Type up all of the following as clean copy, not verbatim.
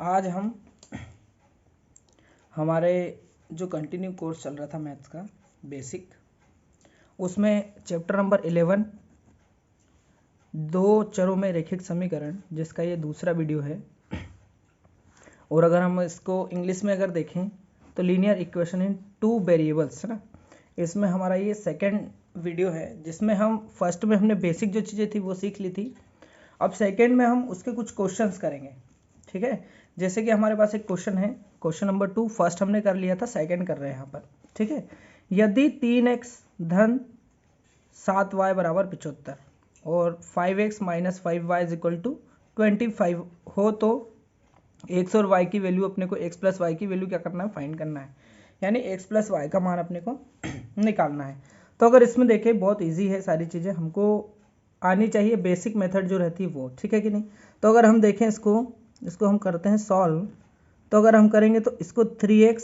आज हम हमारे जो कंटिन्यू कोर्स चल रहा था मैथ्स का बेसिक, उसमें चैप्टर नंबर 11 दो चरों में रैखिक समीकरण, जिसका ये दूसरा वीडियो है। और अगर हम इसको इंग्लिश में अगर देखें तो linear equation in two variables है ना। इसमें हमारा ये सेकंड वीडियो है, जिसमें हम फर्स्ट में हमने बेसिक जो चीज़ें थी वो सीख ली थी। अब सेकंड में हम उसके कुछ क्वेश्चंस करेंगे, ठीक है। जैसे कि हमारे पास एक क्वेश्चन है, क्वेश्चन नंबर 2 फर्स्ट हमने कर लिया था, सेकंड कर रहे हैं यहाँ पर, ठीक है। यदि 3x धन 7y बराबर 75 और 5x minus 5y is equal to 25 हो तो x और y की वैल्यू अपने को x प्लस वाई की वैल्यू क्या करना है, फाइंड करना है। यानी x प्लस वाई का मान अपने को निकालना है। तो अगर इसमें देखें बहुत इजी है, सारी चीज़ें हमको आनी चाहिए, बेसिक मेथड जो रहती है वो, ठीक है कि नहीं। तो अगर हम देखें इसको हम करते हैं सॉल्व। तो अगर हम करेंगे तो इसको 3x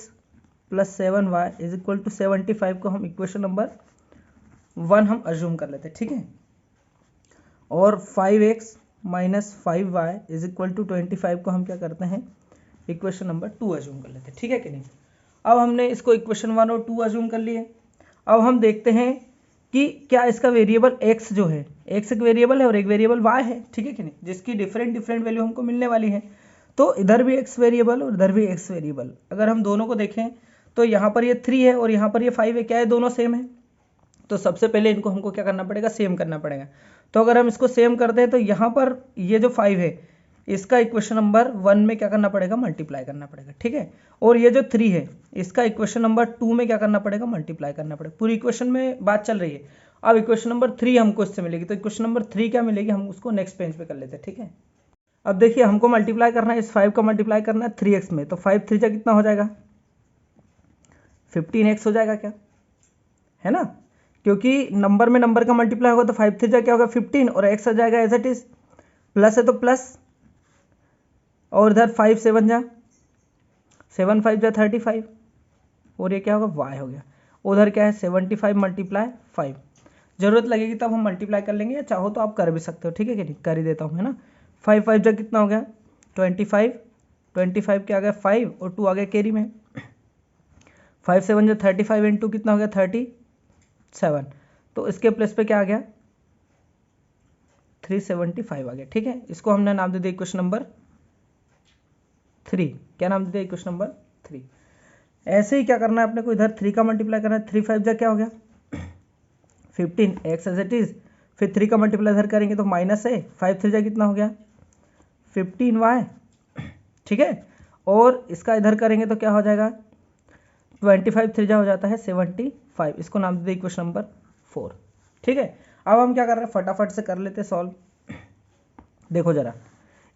plus 7y is equal to 75 को हम इक्वेशन नंबर 1 हम अज्यूम कर लेते हैं, ठीक है। और 5x minus 5y is equal to 25 को हम क्या करते हैं, इक्वेशन नंबर 2 अज्यूम कर लेते हैं, ठीक है कि नहीं। अब हमने इसको इक्वेशन 1 और 2 अज्यूम कर लिए। अब हम देखते हैं कि क्या इसका वेरिएबल x जो है, x एक वेरिएबल है और एक वेरिएबल y है, ठीक है कि नहीं, जिसकी डिफरेंट वैल्यू हमको मिलने वाली है। तो इधर भी x वेरिएबल और इधर भी x वेरिएबल, अगर हम दोनों को देखें तो यहाँ पर ये 3 है और यहाँ पर ये 5 है, क्या है, दोनों सेम है। तो सबसे पहले इनको हमको क्या करना पड़ेगा, सेम करना पड़ेगा। तो अगर हम इसको सेम करते हैं तो यहाँ पर ये जो 5 है इसका इक्वेशन नंबर 1 में क्या करना पड़ेगा, मल्टीप्लाई करना पड़ेगा, ठीक है। और ये जो 3 है इसका इक्वेशन नंबर 2 में क्या करना पड़ेगा, मल्टीप्लाई करना पड़ेगा। पूरी इक्वेशन में बात चल रही है। अब इक्वेशन नंबर 3 हमको इससे मिलेगी, तो इक्वेशन नंबर 3 क्या मिलेगी, हम उसको नेक्स्ट पेज पे कर लेते हैं, ठीक है। अब देखिए हमको मल्टीप्लाई करना है, इस 5 का मल्टीप्लाई करना है 3x में, तो 5 3 कितना हो जाएगा, 15x हो जाएगा क्या, है ना। क्योंकि नंबर में नंबर का मल्टीप्लाई होगा तो 5 3 क्या होगा 15 और x आ जाएगा एज इट इज, प्लस है तो प्लस, और इधर 5 7 जा 7 5 जा 35 और ये क्या होगा y हो गया। उधर क्या है 75 मल्टीप्लाई 5, जरूरत लगेगी तब हम मल्टीप्लाई कर लेंगे, या चाहो तो आप कर भी सकते हो, ठीक है कि नहीं, कर ही देता हूँ, है ना। 5 5 जा कितना हो गया 25, 25 क्या आ गया 5 और 2 आ गया कैरी में, 5 7 जो 35 इंटू कितना हो गया 37, तो इसके प्लस पे क्या आ गया 375 आ गया, ठीक है। इसको हमने नाम दे दिया इक्वेशन नंबर 3, क्या नाम दे दिया, इक्वेशन नंबर 3। ऐसे ही क्या करना है अपने को, इधर 3 का मल्टीप्लाई करना है, 3 5 जा क्या हो गया 15 एक्स एज इट इज, फिर 3 का मल्टीप्लाई इधर करेंगे तो माइनस है, 5 3 जा कितना हो गया 15y, ठीक है। और इसका इधर करेंगे तो क्या हो जाएगा 25 3 जा हो जाता है 75, इसको नाम दे दिया इक्वेशन नंबर 4, ठीक है। अब हम क्या कर रहे हैं, फटाफट से कर लेते हैं सॉल्व। देखो जरा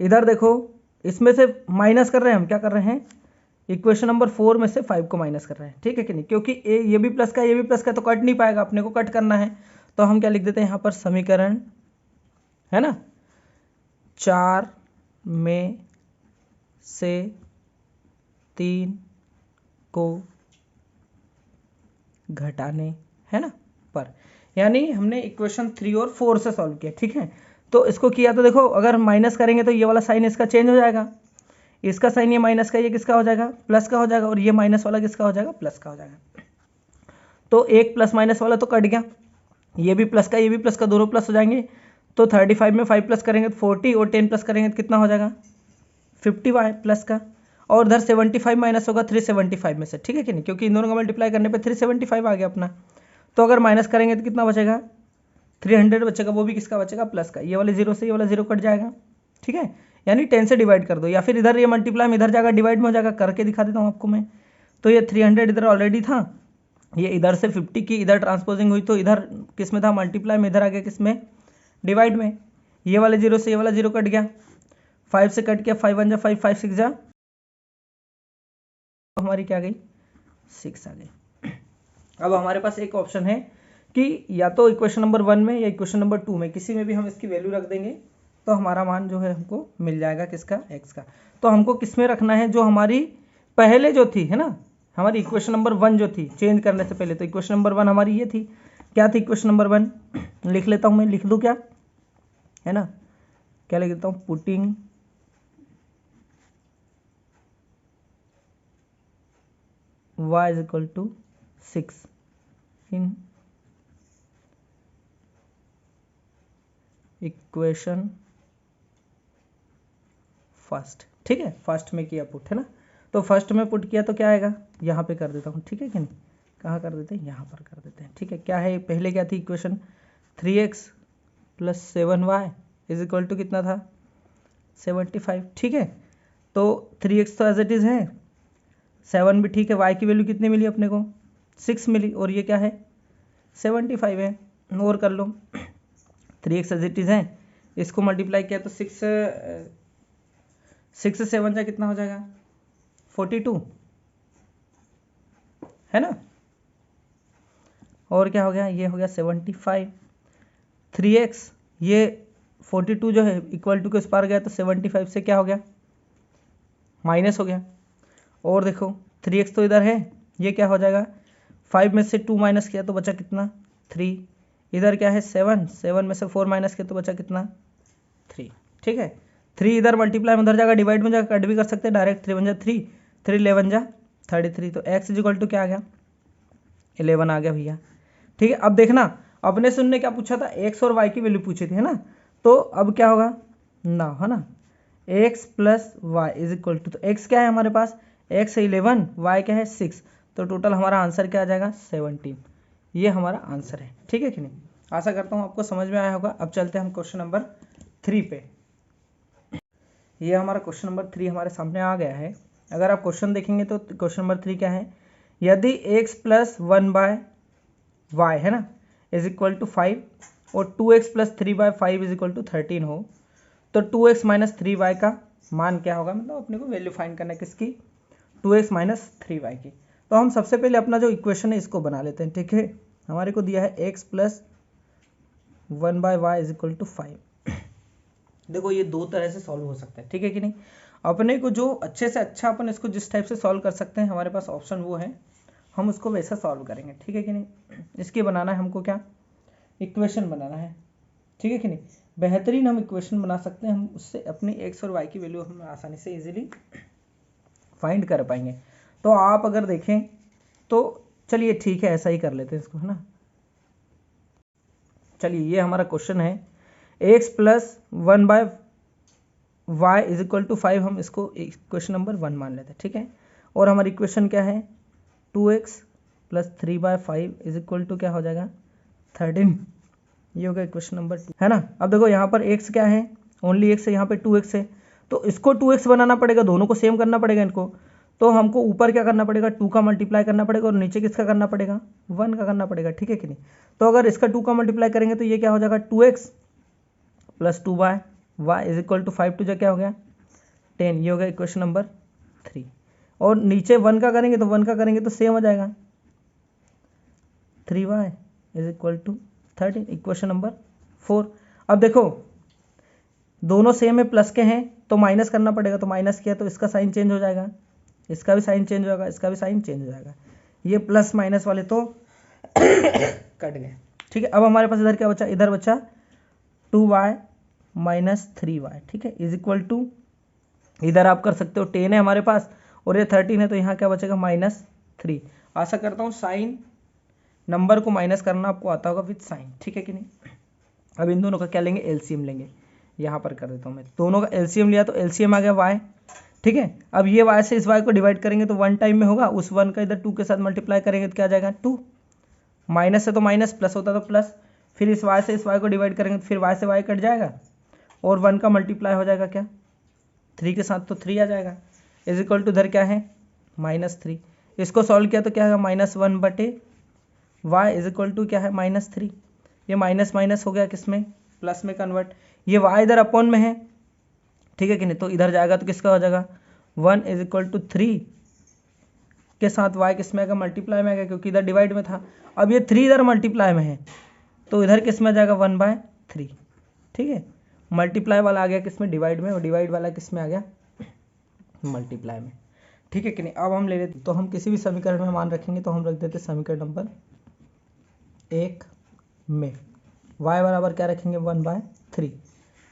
इधर देखो, इसमें से माइनस कर रहे हैं हम, क्या कर रहे हैं, इक्वेशन नंबर 4 में से 5 को माइनस कर रहे हैं, ठीक है कि नहीं, क्योंकि ये भी प्लस का ये भी प्लस का तो कट नहीं पाएगा, अपने को कट करना है। तो हम क्या लिख देते हैं यहाँ पर, समीकरण है ना 4 में से 3 को घटाने, है ना, पर, यानी हमने इक्वेशन 3 और 4 से सॉल्व किया, ठीक है। तो इसको किया तो देखो अगर माइनस करेंगे तो ये वाला साइन इसका चेंज हो जाएगा, इसका साइन ये माइनस का ये किसका हो जाएगा, प्लस का हो जाएगा, और ये माइनस वाला किसका हो जाएगा, प्लस का हो जाएगा। तो एक प्लस माइनस वाला तो कट गया, ये भी प्लस का ये भी प्लस का, दोनों प्लस हो जाएंगे। तो 35 में 5 प्लस करेंगे तो 40 और 10 प्लस करेंगे तो कितना हो जाएगा 50y प्लस का, और इधर 75 माइनस होगा 375 में से, ठीक है कि नहीं, क्योंकि इन दोनों का मल्टीप्लाई करने पे 375 आ गया अपना। तो अगर माइनस करेंगे तो कितना बचेगा 300 बचेगा, वो भी किसका बचेगा, प्लस का, ये वाले जीरो से ये वाला जीरो कट जाएगा, ठीक है। यानी 10 से डिवाइड कर दो, या फिर इधर ये मल्टीप्लाई में इधर जाएगा डिवाइड में हो जाएगा, करके दिखा देता हूँ आपको मैं। तो ये 300 इधर ऑलरेडी था, ये इधर से 50 की इधर ट्रांसपोजिंग हुई तो इधर किस में था, मल्टीप्लाई में, इधर आ गया किस में, डिवाइड में। ये वाले जीरो से ये वाला जीरो कट गया, 5 से कट गया, 5 1 जा 5 5 6 जा, हमारी क्या गई 6 आ गई। अब हमारे पास एक ऑप्शन है कि या तो इक्वेशन नंबर 1 में या इक्वेशन नंबर 2 में किसी में भी हम इसकी वैल्यू रख देंगे तो हमारा मान जो है हमको मिल जाएगा, किसका, x का। तो हमको किस में रखना है, जो हमारी पहले जो थी, है ना, हमारी इक्वेशन नंबर 1 जो थी चेंज करने से पहले, तो इक्वेशन नंबर 1 हमारी ये थी, क्या थी इक्वेशन नंबर 1, लिख लेता हूँ मैं, लिख दूँ क्या, है ना, क्या लिख देता हूँ, putting y is equal to 6 in equation first. ठीक है, फर्स्ट में किया पुट, है ना। तो फर्स्ट में पुट किया तो क्या आएगा, यहाँ पे कर देता हूँ, ठीक है कि नहीं, कहाँ कर देते हैं, यहाँ पर कर देते हैं। ठीक है, क्या है पहले क्या थी equation, 3x plus 7y is equal to कितना था, 75। ठीक है, तो 3x तो एज इट इज़ है, 7 भी ठीक है, y की वैल्यू कितनी मिली अपने को, 6 मिली, और ये क्या है 75 है। और कर लो, 3x एज इट इज़ है, इसको मल्टीप्लाई किया तो 6 से 7 जा कितना हो जाएगा 42, है ना। और क्या हो गया, ये हो गया 75। 3x ये 42 जो है इक्वल टू के उस पार गया तो 75 से क्या हो गया माइनस हो गया। और देखो 3x तो इधर है, ये क्या हो जाएगा, 5 में से 2 माइनस किया तो बचा कितना 3, इधर क्या है 7 में से 4 माइनस किया तो बचा कितना 3। ठीक है, 3 इधर मल्टीप्लाई में उधर जाएगा, डिवाइड में जाकर कट भी कर सकते हैं डायरेक्ट, 3 वन जा 3, 3 11 जा 33, तो x इक्वल टू क्या आ गया 11 आ गया भैया। ठीक है, अब देखना अपने से उनने क्या पूछा था, x और y की वैल्यू पूछी थी, है ना। तो अब क्या होगा ना, है ना, x plus y is equal to, तो x क्या है हमारे पास, x है 11, y क्या है 6, तो टोटल हमारा आंसर क्या आ जाएगा 17। ये हमारा आंसर है। ठीक है कि नहीं, आशा करता हूँ आपको समझ में आया होगा। अब चलते हैं हम क्वेश्चन नंबर 3 पे। ये हमारा क्वेश्चन नंबर 3 हमारे सामने आ गया है। अगर आप क्वेश्चन देखेंगे तो क्वेश्चन नंबर 3 क्या है, यदि x प्लस 1/y है ना इज इक्वल टू 5 और 2x plus 3/5 is equal to 13 हो, तो 2x माइनस 3y का मान क्या होगा, मतलब अपने को वैल्यू फाइंड करना है किसकी, 2x माइनस 3y की। तो हम सबसे पहले अपना जो इक्वेशन है इसको बना लेते हैं। ठीक है, हमारे को दिया है x प्लस 1/y इज इक्वल टू 5। देखो ये दो तरह से सॉल्व हो सकता है, ठीक है कि नहीं। अपने को जो अच्छे से अच्छा अपन इसको जिस टाइप से सॉल्व कर सकते हैं, हमारे पास ऑप्शन वो है, हम उसको वैसा सॉल्व करेंगे। ठीक है कि नहीं, इसकी बनाना है हमको क्या, इक्वेशन बनाना है। ठीक है कि नहीं, बेहतरीन हम इक्वेशन बना सकते हैं, हम उससे अपनी एक्स और वाई की वैल्यू हम आसानी से इजीली फाइंड कर पाएंगे। तो आप अगर देखें तो चलिए ठीक है, ऐसा ही कर लेते हैं इसको, है ना। चलिए ये हमारा क्वेश्चन है, x प्लस 1/y इज इक्वल टू 5, हम इसको क्वेश्चन नंबर 1 मान लेते हैं। ठीक है, और हमारी इक्वेशन क्या है, 2x plus 3/5 is equal to क्या हो जाएगा 13। ये होगा इक्वेशन नंबर 2, है ना। अब देखो यहाँ पर x क्या है, ओनली x है, यहाँ पे 2x है, तो इसको 2x बनाना पड़ेगा, दोनों को सेम करना पड़ेगा इनको। तो हमको ऊपर क्या करना पड़ेगा, 2 का मल्टीप्लाई करना पड़ेगा, और नीचे किसका करना पड़ेगा 1 का करना पड़ेगा। ठीक है कि नहीं, तो अगर इसका 2 का मल्टीप्लाई करेंगे तो ये क्या हो जाएगा 2x plus 2y is equal to 5 टू जा क्या हो गया 10। ये हो गया इक्वेशन नंबर 3। और नीचे 1 का करेंगे तो 1 का करेंगे तो सेम हो जाएगा 3y is equal to 13, equation number 4। अब देखो दोनों सेम है, प्लस के हैं तो माइनस करना पड़ेगा, तो माइनस किया तो इसका साइन चेंज हो जाएगा, इसका भी साइन चेंज होगा, इसका भी साइन चेंज हो जाएगा, ये प्लस माइनस वाले तो कट गए। ठीक है, अब हमारे पास इधर क्या बचा, इधर बचा 2y माइनस 3y। ठीक है, इज इक्वल टू, इधर आप कर सकते हो 10 है हमारे पास और ये 13 है, तो यहाँ क्या बचेगा -3। आशा करता हूँ साइन नंबर को माइनस करना आपको आता होगा विद साइन। ठीक है कि नहीं। अब इन दोनों का क्या लेंगे, एलसीएम लेंगे। यहाँ पर कर देता हूँ मैं, दोनों का एलसीएम लिया तो एलसीएम आ गया y। ठीक है, अब ये y से इस y को डिवाइड करेंगे तो 1 टाइम में होगा, उस 1 का इधर 2 के साथ मल्टीप्लाई करेंगे तो क्या आ जाएगा 2, माइनस है तो माइनस, प्लस होता तो प्लस, फिर इस y से इस y को डिवाइड करेंगे तो फिर y से y कट जाएगा, और 1 का मल्टीप्लाई हो जाएगा क्या 3 के साथ, तो 3 आ जाएगा, इज इक्वल टू इधर क्या है -3। इसको सॉल्व किया तो क्या है -1/y इज इक्वल टू क्या है -3। ये माइनस माइनस हो गया किसमें, प्लस में कन्वर्ट, ये y इधर अपॉन में है। ठीक है कि नहीं, तो इधर जाएगा तो किसका हो जाएगा 1 इज इक्वल टू 3 के साथ y किस में आएगा, मल्टीप्लाई में आएगा, क्योंकि इधर डिवाइड में था। अब ये 3 इधर मल्टीप्लाई में है तो इधर किस में आ जाएगा 1/3। ठीक है, मल्टीप्लाई वाला आ गया किस में, डिवाइड में, और डिवाइड वाला किस में आ गया मल्टीप्लाई में। ठीक है कि नहीं। अब हम ले लेते, तो हम किसी भी समीकरण में मान रखेंगे तो हम रख देते समीकरण नंबर 1 में y बराबर क्या रखेंगे 1/3,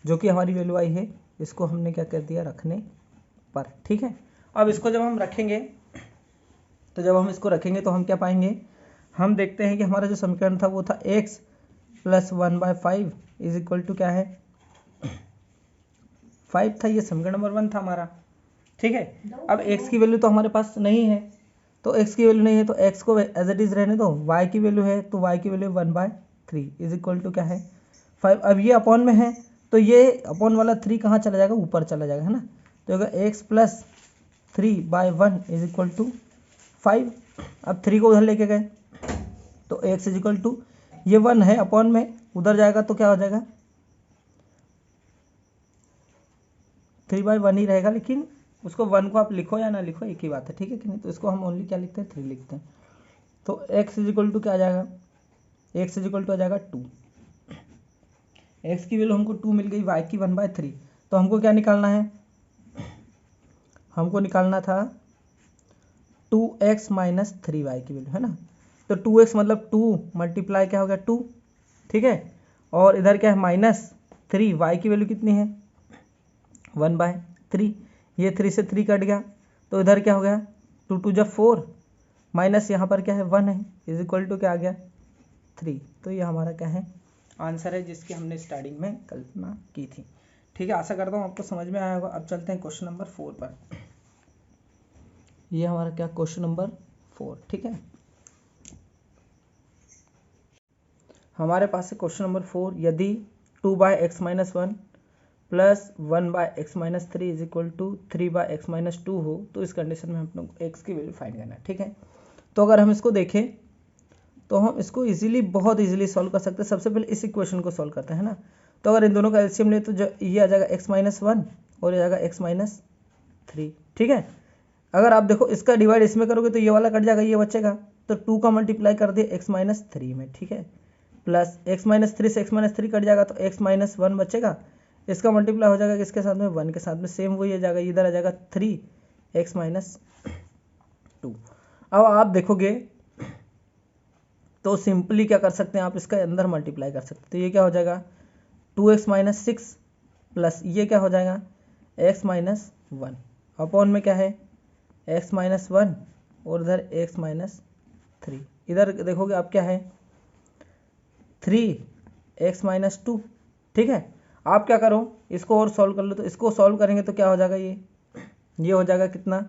जो कि हमारी वैल्यू आई है, इसको हमने क्या कर दिया रखने पर। ठीक है, अब इसको जब हम रखेंगे तो जब हम इसको रखेंगे तो हम क्या पाएंगे, हम देखते हैं कि हमारा जो समीकरण था वो था x plus 1/5 is equal to क्या है 5 था। ये समीकरण नंबर 1 था हमारा, ठीक है। अब x की वैल्यू तो हमारे पास नहीं है, तो x की वैल्यू नहीं है तो x को एज इट इज रहने दो, y की वैल्यू है तो y की वैल्यू 1/3 इज इक्वल टू क्या है 5। अब ये अपॉन में है तो ये अपॉन वाला 3 कहाँ चला जाएगा, ऊपर चला जाएगा, है ना। तो अगर x plus 3/1 is equal to 5। अब 3 को उधर लेके गए तो x इज इक्वल टू ये 1 है अपॉन में, उधर जाएगा तो क्या हो जाएगा 3/1 ही रहेगा, लेकिन उसको 1 को आप लिखो या ना लिखो एक ही बात है, ठीक है कि नहीं। तो इसको हम ओनली क्या लिखते हैं 3 लिखते हैं। तो x इज इक्वल टू क्या आ जाएगा, x इज इक्वल टू आ जाएगा 2। x की वैल्यू हमको 2 मिल गई, y की 1/3। तो हमको क्या निकालना है, हमको निकालना था 2x माइनस 3y की वैल्यू, है ना। तो 2x मतलब 2 मल्टीप्लाई क्या हो गया 2, ठीक है। और इधर क्या है माइनस 3, y की वैल्यू कितनी है 1/3, ये 3 से 3 कट गया तो इधर क्या हो गया 2 2 जब 4 माइनस यहाँ पर क्या है 1 है इज इक्वल टू क्या आ गया 3। तो ये हमारा क्या है आंसर है जिसकी हमने स्टार्टिंग में कल्पना की थी, ठीक है। आशा करता हूँ आपको समझ में आया होगा। अब चलते हैं क्वेश्चन नंबर 4 पर। ये हमारा क्या क्वेश्चन नंबर 4, ठीक है। हमारे पास है क्वेश्चन नंबर 4, यदि 2/x-1 plus 1/x-3 is equal to 3/x-2 हो तो इस कंडीशन में हम लोग को x की वैल्यू फाइंड करना है, ठीक है। तो अगर हम इसको देखें तो हम इसको इजीली बहुत इजीली सॉल्व कर सकते हैं। सबसे पहले इस इक्वेशन को सॉल्व करते हैं ना। तो अगर इन दोनों का एलसीएम ले तो ये आ जाएगा x-1 और ये आ जाएगा x-3, ठीक है। अगर आप देखो इसका डिवाइड इसमें करोगे तो ये वाला कट जाएगा, ये बचेगा। तो 2 का मल्टीप्लाई कर दिए x-3 में, ठीक है। प्लस x-3 से x-3 कट जाएगा तो x-1 बचेगा, इसका मल्टीप्लाई हो जाएगा किसके साथ में 1 के साथ में, सेम वही आ जाएगा, इधर आ जाएगा 3x-2। अब आप देखोगे तो सिंपली क्या कर सकते हैं आप इसका अंदर मल्टीप्लाई कर सकते हैं। तो ये क्या हो जाएगा 2x-6 प्लस ये क्या हो जाएगा x-1 अपॉन में क्या है x-1 और इधर x-3। इधर देखोगे आप क्या है 3x-2, ठीक है। आप क्या करो इसको और सॉल्व कर लो। तो इसको सॉल्व करेंगे तो क्या हो जाएगा ये हो जाएगा कितना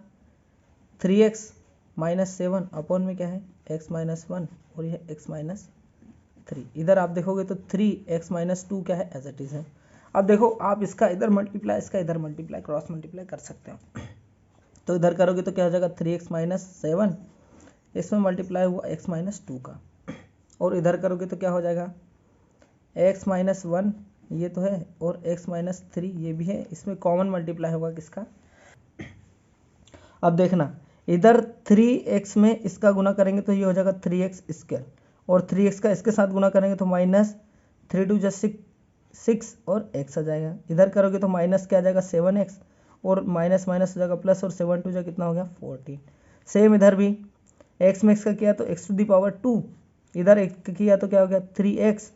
3x-7 अपॉन में क्या है x-1 और ये x-3। इधर आप देखोगे तो 3x-2 क्या है एज इट इज है। अब देखो आप इसका इधर मल्टीप्लाई इसका इधर मल्टीप्लाई क्रॉस मल्टीप्लाई कर सकते हो। तो इधर करोगे तो क्या हो जाएगा 3x-7, इसमें मल्टीप्लाई हुआ x-2 का, और इधर करोगे तो क्या हो जाएगा x-1 ये तो है और x-3 ये भी है, इसमें कॉमन मल्टीप्लाई होगा किसका। अब देखना इधर 3x में इसका गुना करेंगे तो ये हो जाएगा 3x² और 3x का इसके साथ गुना करेंगे तो -3 2 6 और x आ जाएगा। इधर करोगे तो माइनस क्या आ जाएगा 7x और माइनस माइनस हो जाएगा प्लस और 7 2 कितना हो गया 14। सेम इधर भी x में x का किया तो x⁻², इधर एक किया तो क्या हो गया 3x,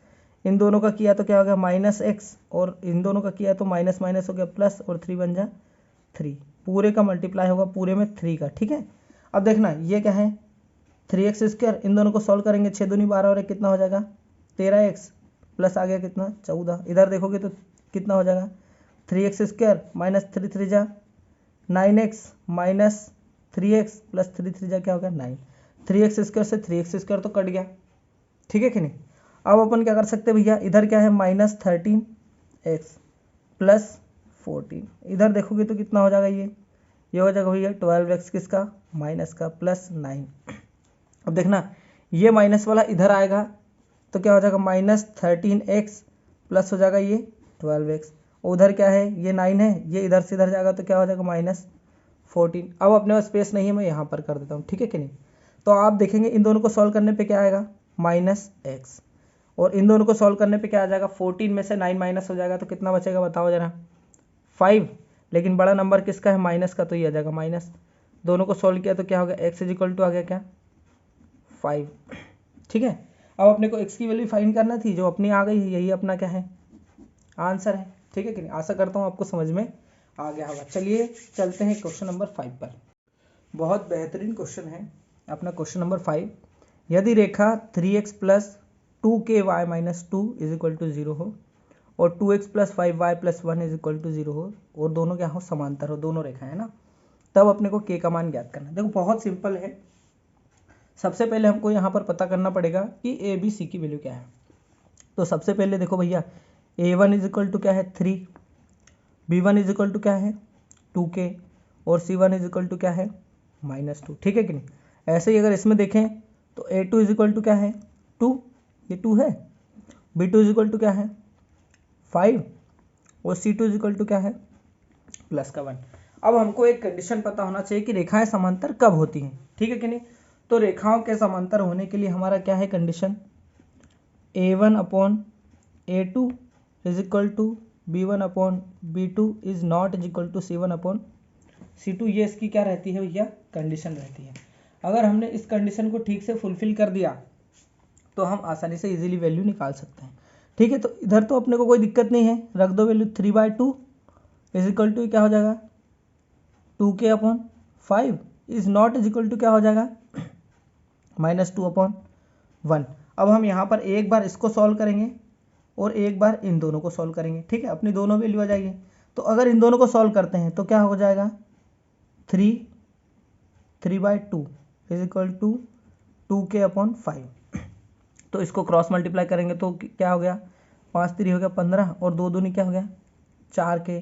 इन दोनों का किया तो क्या हो गया -x और इन दोनों का किया तो माइनस माइनस हो गया प्लस और 3 बन जा 3। पूरे का मल्टीप्लाई होगा पूरे में 3 का, ठीक है। अब देखना ये क्या है 3x², इन दोनों को सॉल्व करेंगे 6 दूनी 12 और 1 कितना हो जाएगा 13x प्लस आ गया कितना 14। इधर देखोगे तो कितना हो जाएगा 3x² माइनस 3 3 जा 9x माइनस 3x प्लस 3 3 जा क्या हो गया 9। 3x² से 3x² तो कट गया, ठीक है कि नहीं। अब अपन क्या कर सकते हैं भैया, इधर क्या है -13x प्लस 14, इधर देखोगे तो कितना हो जाएगा ये हो जाएगा भैया 12x किसका माइनस का प्लस 9। अब देखना ये माइनस वाला इधर आएगा तो क्या हो जाएगा -13x प्लस हो जाएगा ये 12x, उधर क्या है ये 9 है, ये इधर से इधर जाएगा तो क्या हो जाएगा -14। अब अपने पास स्पेस नहीं है, मैं यहाँ पर कर देता हूँ, ठीक है कि नहीं। तो आप देखेंगे इन दोनों को सॉल्व करने पे क्या आएगा -x और इन दोनों को सॉल्व करने पे क्या आ जाएगा 14 में से 9 माइनस हो जाएगा तो कितना बचेगा बताओ जरा 5। लेकिन बड़ा नंबर किसका है माइनस का, तो ये आ जाएगा माइनस। दोनों को सॉल्व किया तो क्या हो गया x इक्वल टू आ गया क्या 5, ठीक है। अब अपने को x की वैल्यू फाइंड करना थी जो अपनी आ गई है, यही अपना क्या है आंसर है, ठीक है कि नहीं। आशा करता हूँ आपको समझ में आ गया होगा। चलिए चलते हैं क्वेश्चन नंबर 5 पर। बहुत बेहतरीन क्वेश्चन है, अपना क्वेश्चन नंबर 5, यदि रेखा 3x plus 2ky minus 2 is equal to 0 हो और 2x plus 5y plus 1 is equal to 0 हो और दोनों क्या हो, समांतर हो, दोनों रेखा है ना, तब अपने को k का मान ज्ञात करना है। देखो बहुत सिंपल है। सबसे पहले हमको यहाँ पर पता करना पड़ेगा कि a b c की वैल्यू क्या है। तो सबसे पहले देखो भैया, a1 इज इक्वल टू क्या है 3, b1 इज इक्वल टू क्या है 2k और c1 इज इक्वल टू क्या है -2, ठीक है कि नहीं। ऐसे ही अगर इसमें देखें तो a2 इज इक्वल टू क्या है 2, ये 2 है, b2 इज इक्वल टू क्या है 5 और c2 इज इक्वल टू क्या है प्लस का 1। अब हमको एक कंडीशन पता होना चाहिए कि रेखाएं समांतर कब होती हैं, ठीक है कि नहीं। तो रेखाओं के समांतर होने के लिए हमारा क्या है condition, a1 upon a2 is equal to b1 upon b2 is not is equal to c1 upon c2, ये इसकी क्या रहती है भैया कंडीशन रहती है। अगर हमने इस कंडीशन को ठीक से फुलफिल कर दिया तो हम आसानी से इजीली वैल्यू निकाल सकते हैं, ठीक है। तो इधर तो अपने को कोई दिक्कत नहीं है, रख दो वैल्यू 3/2 इज इक्वल टू क्या हो जाएगा 2k upon 5 is not is equal to क्या हो जाएगा -2 अपॉन 1। अब हम यहाँ पर एक बार इसको सॉल्व करेंगे और एक बार इन दोनों को सॉल्व करेंगे, ठीक है, अपनी दोनों वैल्यू आ जाएगी। तो अगर इन दोनों को सॉल्व करते हैं तो क्या हो जाएगा 3/2 is equal to 2k upon 5। तो इसको क्रॉस मल्टीप्लाई करेंगे तो क्या हो गया 5 3 हो गया 15 और 2 दूनी क्या हो गया 4k।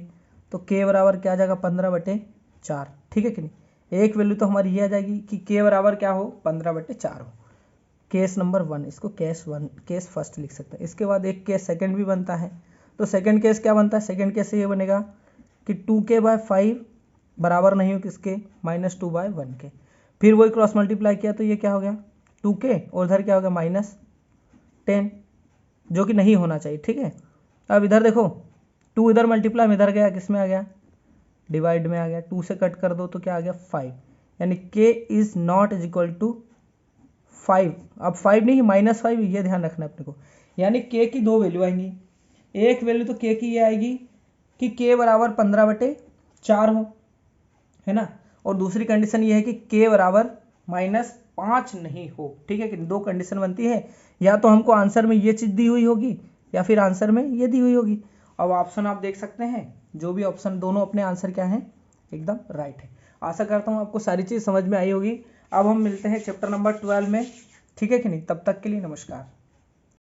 तो k बराबर क्या आ जाएगा 15/4, ठीक है कि नहीं। एक वैल्यू तो हमारी ये आ जाएगी कि k बराबर क्या हो 15/4 हो। केस नंबर 1, इसको केस फर्स्ट लिख सकते हैं। इसके बाद एक केस सेकंड भी बनता है। तो सेकंड केस क्या बनता है, सेकंड केस से ये बनेगा कि 2k/5 बराबर नहीं हो किसके -2/1 के। फिर वही क्रॉस मल्टीप्लाई किया तो ये क्या हो गया 2k और इधर क्या हो गया -10, जो कि नहीं होना चाहिए, ठीक है। अब इधर देखो 2 इधर मल्टीप्लाई में इधर गया, किस में आ गया डिवाइड में आ गया, 2 से कट कर दो तो क्या आ गया 5, यानी k is not is equal to 5। अब 5 नहीं -5, ये ध्यान रखना है अपने को। यानी k की दो वैल्यू आएंगी, एक वैल्यू तो k की ये आएगी कि k बराबर 15/4 हो, है ना, और दूसरी कंडीशन ये है कि k बराबर -5 नहीं हो, ठीक है कि दो कंडीशन बनती है। या तो हमको आंसर में ये चीज़ दी हुई होगी या फिर आंसर में ये दी हुई होगी। अब ऑप्शन आप देख सकते हैं, जो भी ऑप्शन, दोनों अपने आंसर क्या है एकदम राइट है। आशा करता हूँ आपको सारी चीज़ समझ में आई होगी। अब हम मिलते हैं चैप्टर नंबर 12 में, ठीक है कि नहीं। तब तक के लिए नमस्कार।